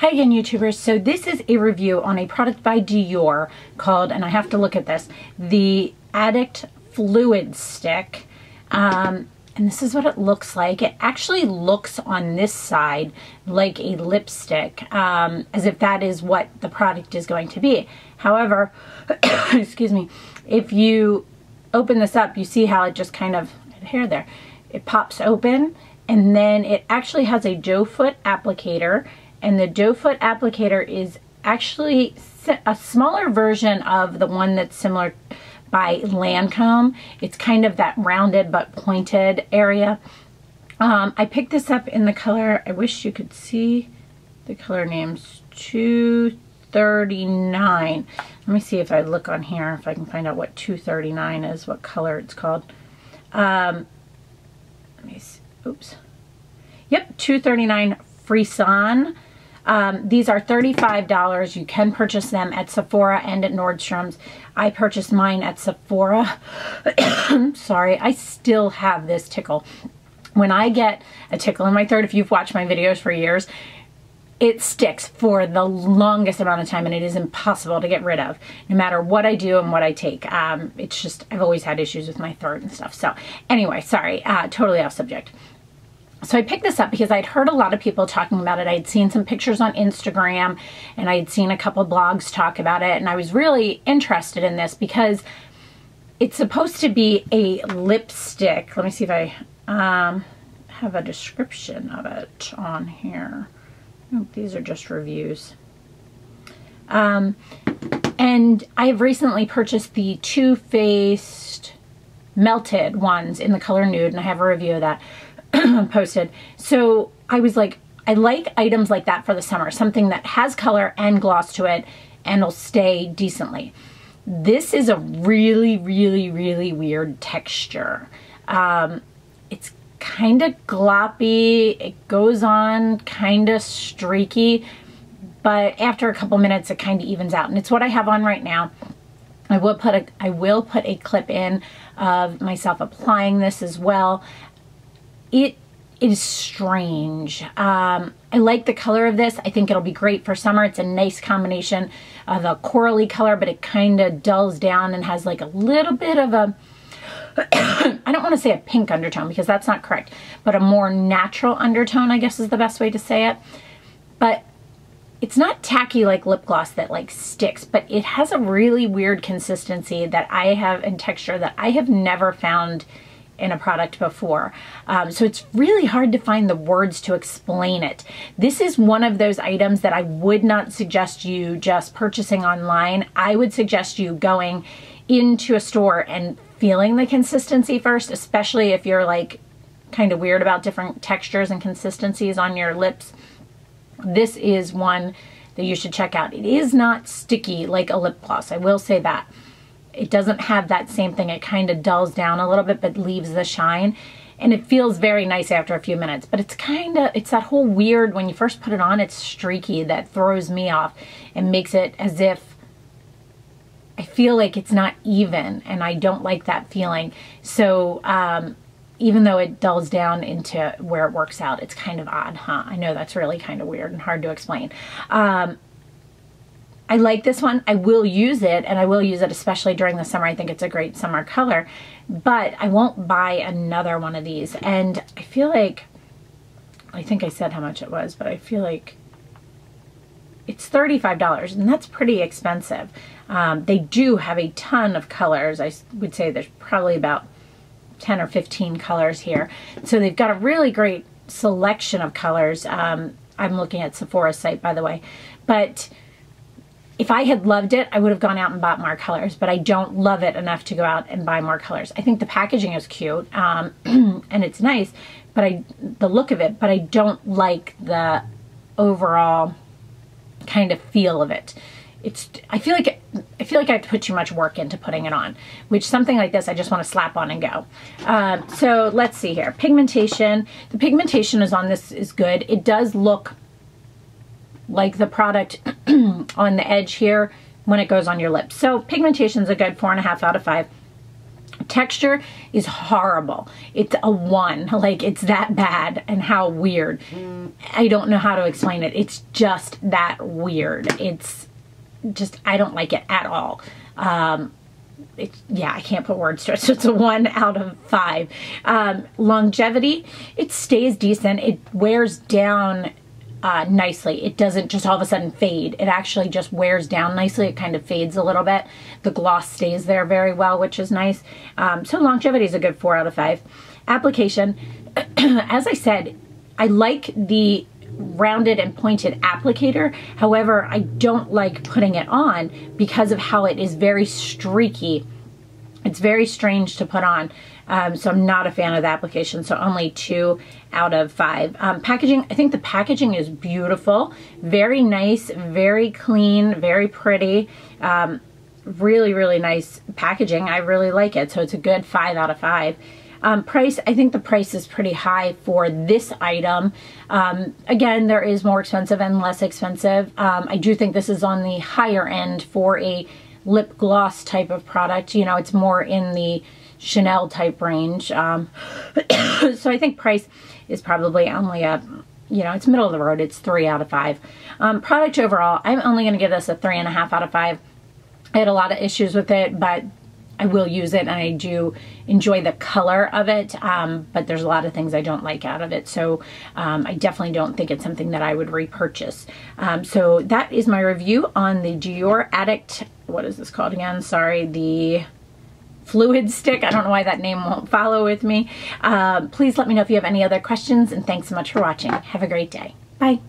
Hi again, YouTubers. So this is a review on a product by Dior called, and I have to look at this, the Addict Fluid Stick. And this is what it looks like. It actually looks on this side like a lipstick, as if that is what the product is going to be. However, excuse me, if you open this up, you see how it just kind of, hair there, it pops open, and then it actually has a doe foot applicator. And the doe foot applicator is actually a smaller version of the one that's similar by Lancome. It's kind of that rounded but pointed area. I picked this up in the color, I wish you could see the color names, 239. Let me see if I look on here, if I can find out what 239 is, what color it's called. Let me see, oops. Yep, 239 Frisson. These are $35. You can purchase them at Sephora and at Nordstrom's. I purchased mine at Sephora. Sorry, I still have this tickle. When I get a tickle in my throat, if you've watched my videos for years, it sticks for the longest amount of time and it is impossible to get rid of, no matter what I do and what I take. It's just, I've always had issues with my throat and stuff. So anyway, sorry, totally off subject. So I picked this up because I'd heard a lot of people talking about it. I'd seen some pictures on Instagram and I'd seen a couple blogs talk about it, and I was really interested in this because it's supposed to be a lipstick. Let me see if I have a description of it on here. Oh, these are just reviews. And I have recently purchased the Too Faced melted ones in the color Nude, and I have a review of that posted. So I was like, I like items like that for the summer, something that has color and gloss to it and will stay decently. This is a really, really, really weird texture. It's kind of gloppy, it goes on kind of streaky, but after a couple minutes it kind of evens out, and it's what I have on right now. I will put a clip in of myself applying this as well. It is strange. I like the color of this. I think it'll be great for summer. It's a nice combination of a corally color, but it kind of dulls down and has like a little bit of a, I don't want to say a pink undertone because that's not correct, but a more natural undertone, I guess is the best way to say it. But it's not tacky like lip gloss that like sticks, but it has a really weird consistency that I have, and texture that I have never found in a product before. So it's really hard to find the words to explain it. This is one of those items that I would not suggest you just purchasing online. I would suggest you going into a store and feeling the consistency first, especially if you're like kind of weird about different textures and consistencies on your lips. This is one that you should check out. It is not sticky like a lip gloss, I will say that. It doesn't have that same thing. It kind of dulls down a little bit but leaves the shine, and it feels very nice after a few minutes. But it's kind of, it's that whole weird, when you first put it on, it's streaky, that throws me off and makes it as if I feel like it's not even, and I don't like that feeling. So even though it dulls down into where it works out, it's kind of odd, huh? I know that's really kind of weird and hard to explain. I like this one. I will use it, and I will use it especially during the summer. I think it's a great summer color, but I won't buy another one of these. And I feel like, I think I said how much it was, but I feel like it's $35, and that's pretty expensive. They do have a ton of colors. I would say there's probably about 10 or 15 colors here. So they've got a really great selection of colors. I'm looking at Sephora's site, by the way, but if I had loved it, I would have gone out and bought more colors, but I don't love it enough to go out and buy more colors. I think the packaging is cute, and it's nice, but the look of it, but I don't like the overall kind of feel of it. I feel like I have to put too much work into putting it on, which something like this I just want to slap on and go. So let's see here. Pigmentation. The pigmentation is on this is good. It does look like the product on the edge here when it goes on your lips. So pigmentation is a good 4.5 out of 5. Texture is horrible. It's a 1. Like, it's that bad, and how weird. I don't know how to explain it. It's just that weird. It's just, I don't like it at all. Yeah, I can't put words to it, so it's a 1 out of 5. Longevity, it stays decent. It wears down nicely. It doesn't just all of a sudden fade. It actually just wears down nicely. It kind of fades a little bit. The gloss stays there very well, which is nice. So longevity is a good 4 out of 5. Application, as I said, I like the rounded and pointed applicator. However, I don't like putting it on because of how it is very streaky. It's very strange to put on. So I'm not a fan of the application. So only 2 out of 5. Packaging, I think the packaging is beautiful. Very nice, very clean, very pretty. Really, really nice packaging. I really like it. So it's a good 5 out of 5. Price, I think the price is pretty high for this item. Again, there is more expensive and less expensive. I do think this is on the higher end for a lip gloss type of product. You know, it's more in the Chanel type range. So I think price is probably only a, you know, it's middle of the road. It's 3 out of 5. Product overall, I'm only going to give this a 3.5 out of 5. I had a lot of issues with it, but I will use it, and I do enjoy the color of it, but there's a lot of things I don't like out of it, so I definitely don't think it's something that I would repurchase. So that is my review on the Dior Addict, what is this called again? Sorry, the Fluid Stick. I don't know why that name won't follow with me. Please let me know if you have any other questions, and thanks so much for watching. Have a great day. Bye.